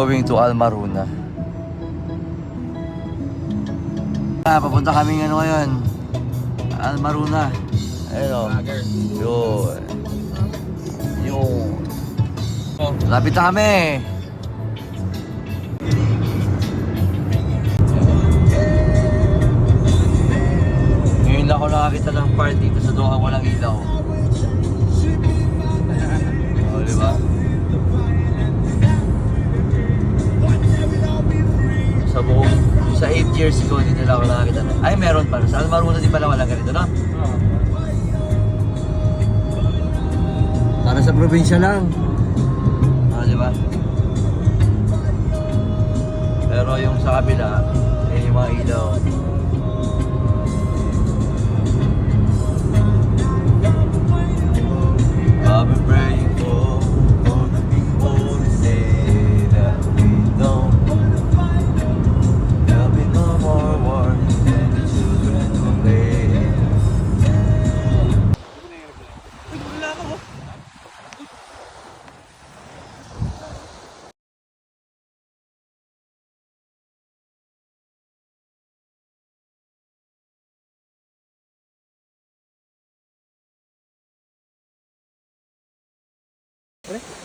Going to Almaruna. Papunta kami ngayon. Almaruna. Ayun o. Yun. Yun. Lapit na kami. Ngayon lang ako nakakita ng part dito sa Doha walang ilaw. O, diba? Sa 8 years ago, dito lang ako nakakita na. Ay, meron pa. Sa Almaruna din pala walang ganito, no? Para sa probinsya lang. Di ba? Pero yung sa kabila, yung mga ilaw. I've been praying for the people to say that we don't. There'll be no more wars and the children will play.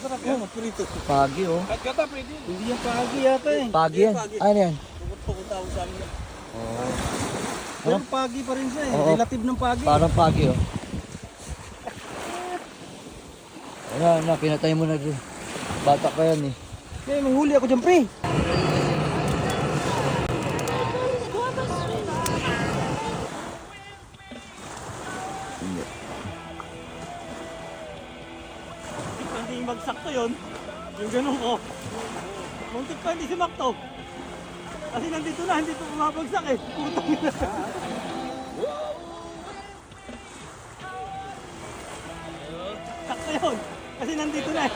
Sarap yan, magpurito. Pagi, oh. Kahit kata, pwede. Hindi yan pagi yata eh. Pagi yan? Ano yan? Pupunta ako sa amin. Oh. Pero pagi pa rin siya eh. Oo. Relative ng pagi. Parang pagi, oh. Ayan, pinatay mo na dyan. Bata ka yan, eh. Eh, may huli ako dyan, pre. Hindi magsak to yun. Yung ganun ko. Muntik pa hindi simakto. Kasi nandito na, hindi ito bumabagsak eh. Putang ina. Sakto yun. Kasi nandito na eh.